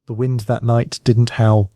The wind that night didn't howl.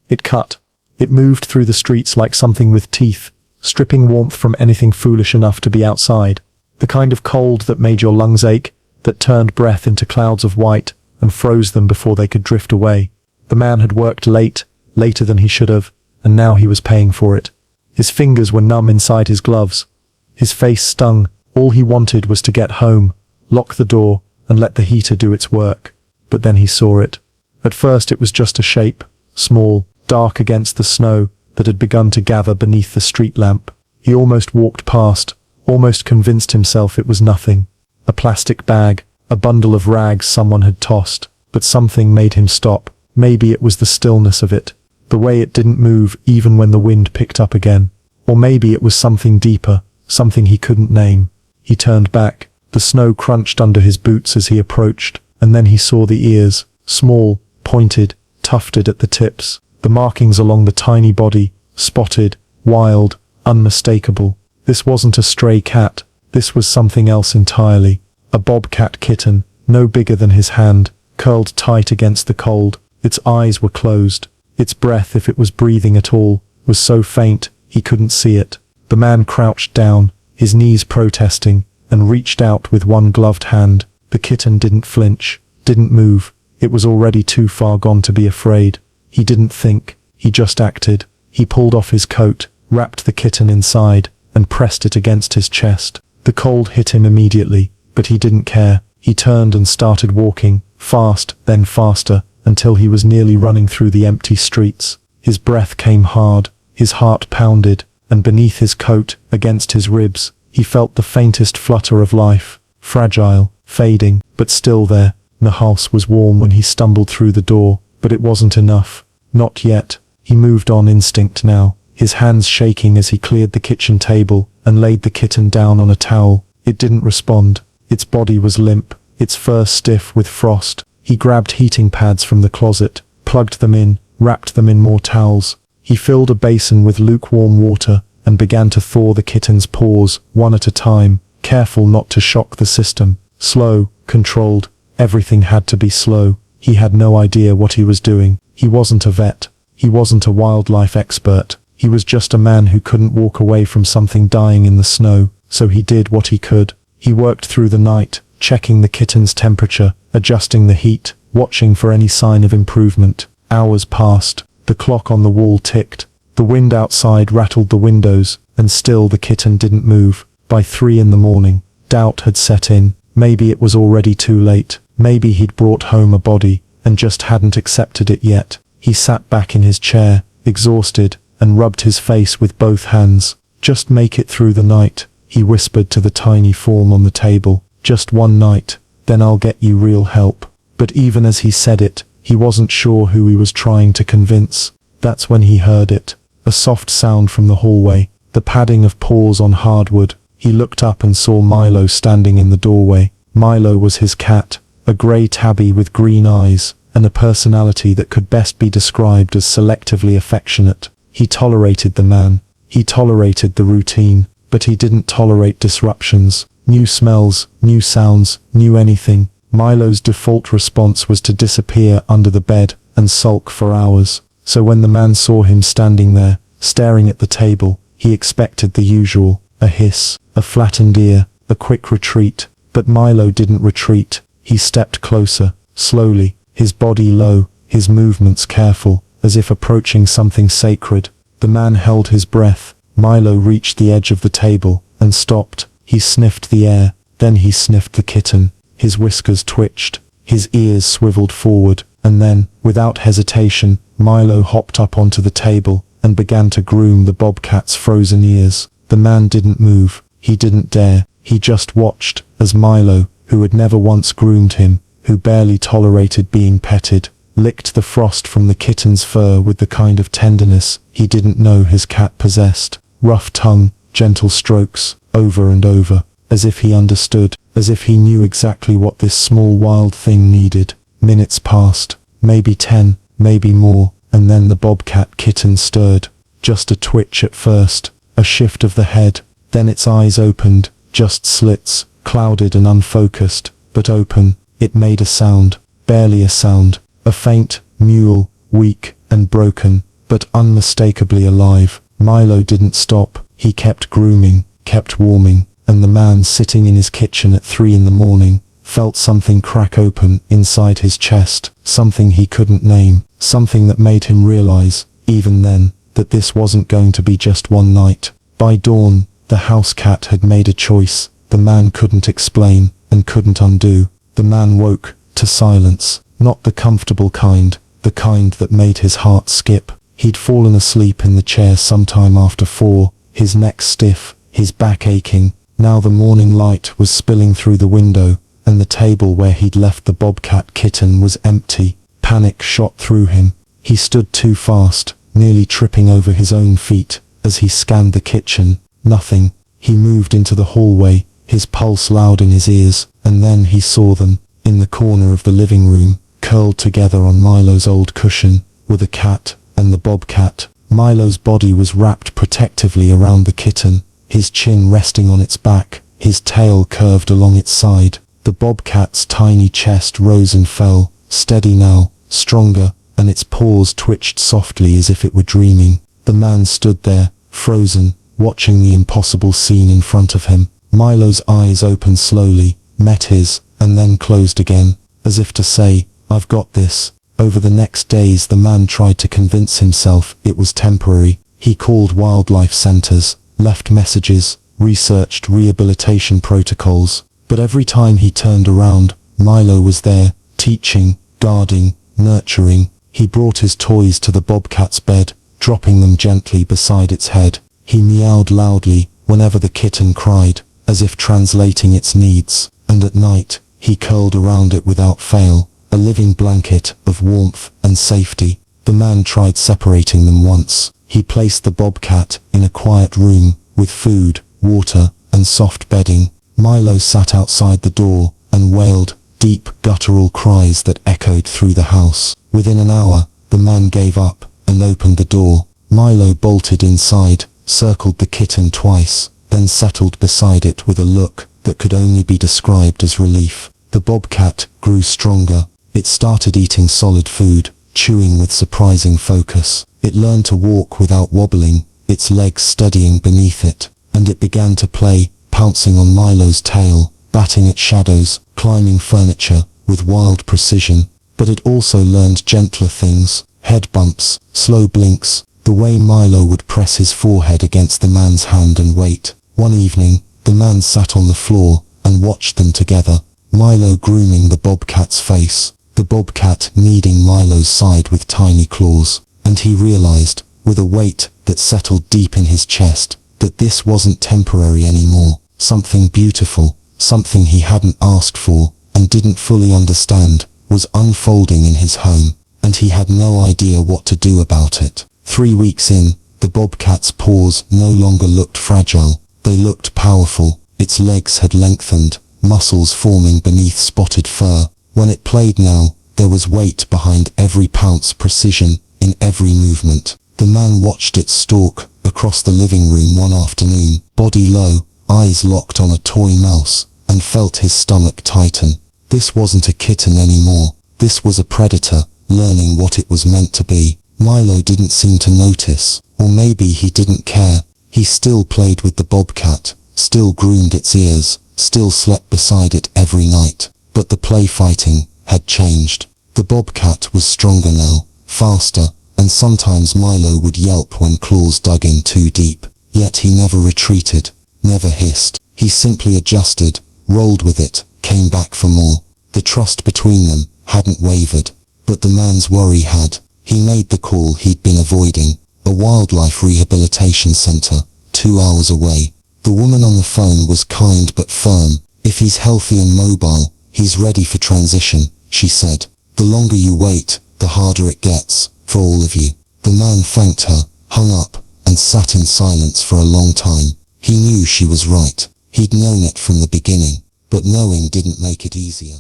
It cut. It moved through the streets like something with teeth, stripping warmth from anything foolish enough to be outside. The kind of cold that made your lungs ache, that turned breath into clouds of white and froze them before they could drift away. The man had worked late, later than he should have, and now he was paying for it. His fingers were numb inside his gloves. His face stung. All he wanted was to get home, lock the door, and let the heater do its work. But then he saw it. At first it was just a shape, small, dark against the snow that had begun to gather beneath the street lamp. He almost walked past, almost convinced himself it was nothing. A plastic bag, a bundle of rags someone had tossed, but something made him stop. Maybe it was the stillness of it, the way it didn't move even when the wind picked up again. Or maybe it was something deeper, something he couldn't name. He turned back. The snow crunched under his boots as he approached, and then he saw the ears, small, pointed, tufted at the tips, the markings along the tiny body, spotted, wild, unmistakable. This wasn't a stray cat, this was something else entirely. A bobcat kitten, no bigger than his hand, curled tight against the cold. Its eyes were closed. Its breath, if it was breathing at all, was so faint he couldn't see it. The man crouched down, his knees protesting, and reached out with one gloved hand. The kitten didn't flinch, didn't move. It was already too far gone to be afraid. He didn't think, he just acted. He pulled off his coat, wrapped the kitten inside, and pressed it against his chest. The cold hit him immediately, but he didn't care. He turned and started walking, fast, then faster, until he was nearly running through the empty streets. His breath came hard, his heart pounded, and beneath his coat, against his ribs, he felt the faintest flutter of life, fragile, fading, but still there. The house was warm when he stumbled through the door, but it wasn't enough. Not yet. He moved on instinct now, his hands shaking as he cleared the kitchen table and laid the kitten down on a towel. It didn't respond. Its body was limp, its fur stiff with frost. He grabbed heating pads from the closet, plugged them in, wrapped them in more towels. He filled a basin with lukewarm water and began to thaw the kitten's paws, one at a time, careful not to shock the system. Slow, controlled. Everything had to be slow. He had no idea what he was doing. He wasn't a vet. He wasn't a wildlife expert. He was just a man who couldn't walk away from something dying in the snow, so he did what he could. He worked through the night, checking the kitten's temperature, adjusting the heat, watching for any sign of improvement. Hours passed. The clock on the wall ticked. The wind outside rattled the windows, and still the kitten didn't move. By 3 in the morning, doubt had set in. Maybe it was already too late. Maybe he'd brought home a body, and just hadn't accepted it yet. He sat back in his chair, exhausted, and rubbed his face with both hands. Just make it through the night, he whispered to the tiny form on the table. Just one night, then I'll get you real help. But even as he said it, he wasn't sure who he was trying to convince. That's when he heard it. A soft sound from the hallway, the padding of paws on hardwood. He looked up and saw Milo standing in the doorway. Milo was his cat, a grey tabby with green eyes, and a personality that could best be described as selectively affectionate. He tolerated the man. He tolerated the routine, but he didn't tolerate disruptions. New smells, new sounds, new anything. Milo's default response was to disappear under the bed and sulk for hours. So when the man saw him standing there, staring at the table, he expected the usual, a hiss, a flattened ear, a quick retreat. But Milo didn't retreat. He stepped closer, slowly, his body low, his movements careful, as if approaching something sacred. The man held his breath. Milo reached the edge of the table and stopped. He sniffed the air, then he sniffed the kitten. His whiskers twitched, his ears swiveled forward, and then, without hesitation, Milo hopped up onto the table and began to groom the bobcat's frozen ears. The man didn't move. He didn't dare. He just watched as Milo, who had never once groomed him, who barely tolerated being petted, licked the frost from the kitten's fur with the kind of tenderness he didn't know his cat possessed. Rough tongue, gentle strokes, over and over, as if he understood, as if he knew exactly what this small wild thing needed. Minutes passed, maybe 10, maybe more, and then the bobcat kitten stirred. Just a twitch at first, a shift of the head, then its eyes opened, just slits, clouded and unfocused, but open. It made a sound, barely a sound, A faint mule, weak and broken, but unmistakably alive. Milo didn't stop. He kept grooming, kept warming, and the man sitting in his kitchen at 3 in the morning felt something crack open inside his chest, something he couldn't name, something that made him realize, even then, that this wasn't going to be just one night. By dawn, the house cat had made a choice the man couldn't explain and couldn't undo. The man woke to silence, not the comfortable kind, the kind that made his heart skip. He'd fallen asleep in the chair sometime after 4, his neck stiff, his back aching. Now the morning light was spilling through the window, and the table where he'd left the bobcat kitten was empty. Panic shot through him. He stood too fast, nearly tripping over his own feet. As he scanned the kitchen, nothing. He moved into the hallway, his pulse loud in his ears, and then he saw them, in the corner of the living room, curled together on Milo's old cushion, were the cat and the bobcat. Milo's body was wrapped protectively around the kitten, his chin resting on its back, his tail curved along its side. The bobcat's tiny chest rose and fell, steady now, stronger, and its paws twitched softly as if it were dreaming. The man stood there, frozen, watching the impossible scene in front of him. Milo's eyes opened slowly, met his, and then closed again, as if to say, "I've got this." Over the next days the man tried to convince himself it was temporary. He called wildlife centers, left messages, researched rehabilitation protocols, but every time he turned around, Milo was there, teaching, guarding, nurturing. He brought his toys to the bobcat's bed, dropping them gently beside its head. He meowed loudly whenever the kitten cried, as if translating its needs, and at night, he curled around it without fail, a living blanket of warmth and safety. The man tried separating them once. He placed the bobcat in a quiet room, with food, water, and soft bedding. Milo sat outside the door, and wailed, deep guttural cries that echoed through the house. Within an hour, the man gave up, and opened the door. Milo bolted inside, circled the kitten twice, then settled beside it with a look that could only be described as relief. The bobcat grew stronger. It started eating solid food, chewing with surprising focus. It learned to walk without wobbling, its legs steadying beneath it, and it began to play, pouncing on Milo's tail, batting at shadows, climbing furniture, with wild precision. But it also learned gentler things, head bumps, slow blinks, the way Milo would press his forehead against the man's hand and wait. One evening, the man sat on the floor, and watched them together, Milo grooming the bobcat's face, the bobcat kneading Milo's side with tiny claws, and he realized, with a weight that settled deep in his chest, that this wasn't temporary anymore. Something beautiful, something he hadn't asked for, and didn't fully understand, was unfolding in his home, and he had no idea what to do about it. 3 weeks in, the bobcat's paws no longer looked fragile, they looked powerful. Its legs had lengthened, muscles forming beneath spotted fur. When it played now, there was weight behind every pounce, precision in every movement. The man watched it stalk across the living room one afternoon, body low, eyes locked on a toy mouse, and felt his stomach tighten. This wasn't a kitten anymore. This was a predator, learning what it was meant to be. Milo didn't seem to notice, or maybe he didn't care. He still played with the bobcat, still groomed its ears, still slept beside it every night. But the play fighting had changed. The bobcat was stronger now, faster, and sometimes Milo would yelp when claws dug in too deep. Yet he never retreated, never hissed. He simply adjusted, rolled with it, came back for more. The trust between them hadn't wavered, but the man's worry had. He made the call he'd been avoiding, a wildlife rehabilitation center, 2 hours away. The woman on the phone was kind but firm. "If he's healthy and mobile, he's ready for transition," she said. "The longer you wait, the harder it gets, for all of you." The man thanked her, hung up, and sat in silence for a long time. He knew she was right. He'd known it from the beginning, but knowing didn't make it easier.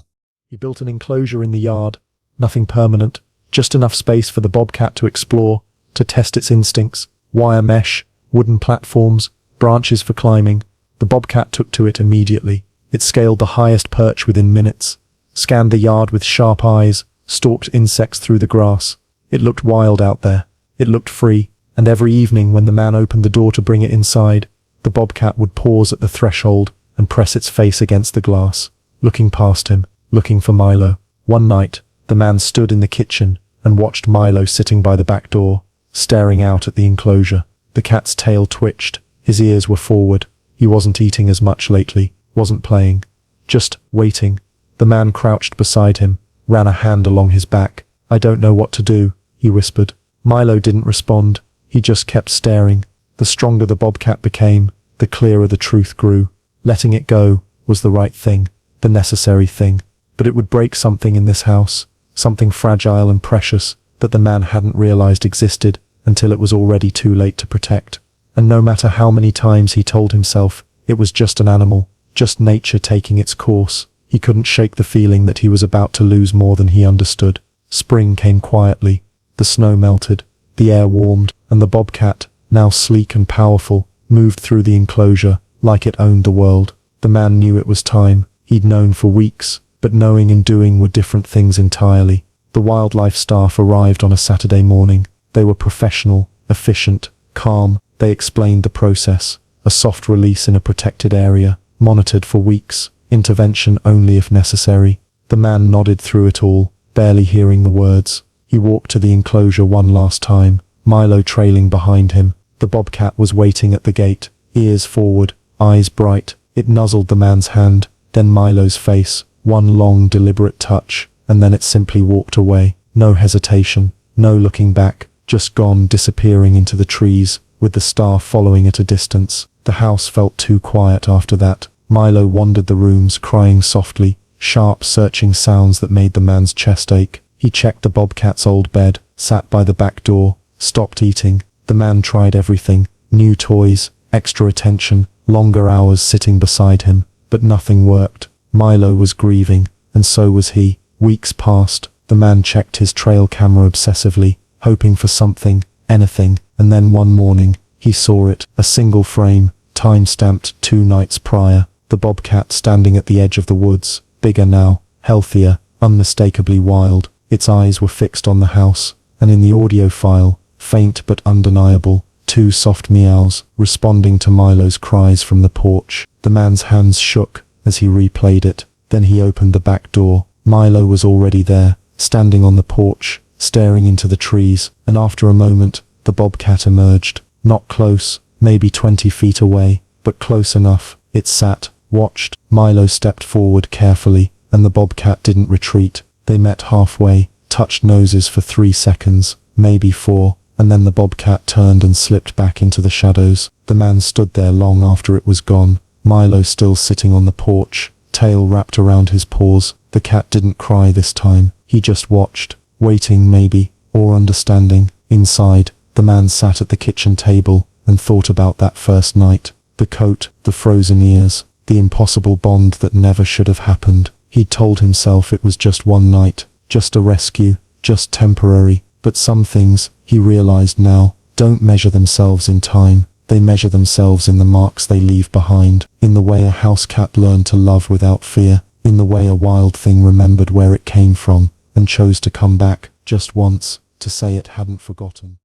He built an enclosure in the yard, nothing permanent, just enough space for the bobcat to explore, to test its instincts. Wire mesh, wooden platforms, branches for climbing. The bobcat took to it immediately. It scaled the highest perch within minutes, scanned the yard with sharp eyes, stalked insects through the grass. It looked wild out there. It looked free, and every evening when the man opened the door to bring it inside, the bobcat would pause at the threshold and press its face against the glass, looking past him, looking for Milo. One night, the man stood in the kitchen and watched Milo sitting by the back door, staring out at the enclosure. The cat's tail twitched, his ears were forward. He wasn't eating as much lately, wasn't playing, just waiting. The man crouched beside him, ran a hand along his back. "I don't know what to do," he whispered. Milo didn't respond. He just kept staring. The stronger the bobcat became, the clearer the truth grew. Letting it go was the right thing, the necessary thing. But it would break something in this house, something fragile and precious that the man hadn't realized existed until it was already too late to protect. And no matter how many times he told himself it was just an animal, just nature taking its course, he couldn't shake the feeling that he was about to lose more than he understood. Spring came quietly. The snow melted, the air warmed, and the bobcat, now sleek and powerful, moved through the enclosure like it owned the world. The man knew it was time. He'd known for weeks, but knowing and doing were different things entirely. The wildlife staff arrived on a Saturday morning. They were professional, efficient, calm. They explained the process. A soft release in a protected area, monitored for weeks, intervention only if necessary. The man nodded through it all, barely hearing the words. He walked to the enclosure one last time, Milo trailing behind him. The bobcat was waiting at the gate, ears forward, eyes bright. It nuzzled the man's hand, then Milo's face, one long deliberate touch, and then it simply walked away. No hesitation, no looking back, just gone, disappearing into the trees, with the staff following at a distance. The house felt too quiet after that. Milo wandered the rooms, crying softly, sharp searching sounds that made the man's chest ache. He checked the bobcat's old bed, sat by the back door, stopped eating. The man tried everything, new toys, extra attention, longer hours sitting beside him, but nothing worked. Milo was grieving, and so was he. Weeks passed. The man checked his trail camera obsessively, hoping for something, anything, and then one morning, he saw it, a single frame, time-stamped 2 nights prior. The bobcat standing at the edge of the woods, bigger now, healthier, unmistakably wild. Its eyes were fixed on the house, and in the audio file, faint but undeniable, 2 soft meows, responding to Milo's cries from the porch. The man's hands shook as he replayed it. Then he opened the back door. Milo was already there, standing on the porch, staring into the trees, and after a moment, the bobcat emerged. Not close, maybe 20 feet away, but close enough. It sat, watched. Milo stepped forward carefully, and the bobcat didn't retreat. They met halfway, touched noses for 3 seconds, maybe 4, and then the bobcat turned and slipped back into the shadows. The man stood there long after it was gone, Milo still sitting on the porch, tail wrapped around his paws. The cat didn't cry this time. He just watched, waiting maybe, or understanding. Inside, the man sat at the kitchen table and thought about that first night. The coat, the frozen ears, the impossible bond that never should have happened. He'd told himself it was just one night, just a rescue, just temporary. But some things, he realized now, don't measure themselves in time. They measure themselves in the marks they leave behind, in the way a house cat learned to love without fear, in the way a wild thing remembered where it came from, and chose to come back, just once, to say it hadn't forgotten.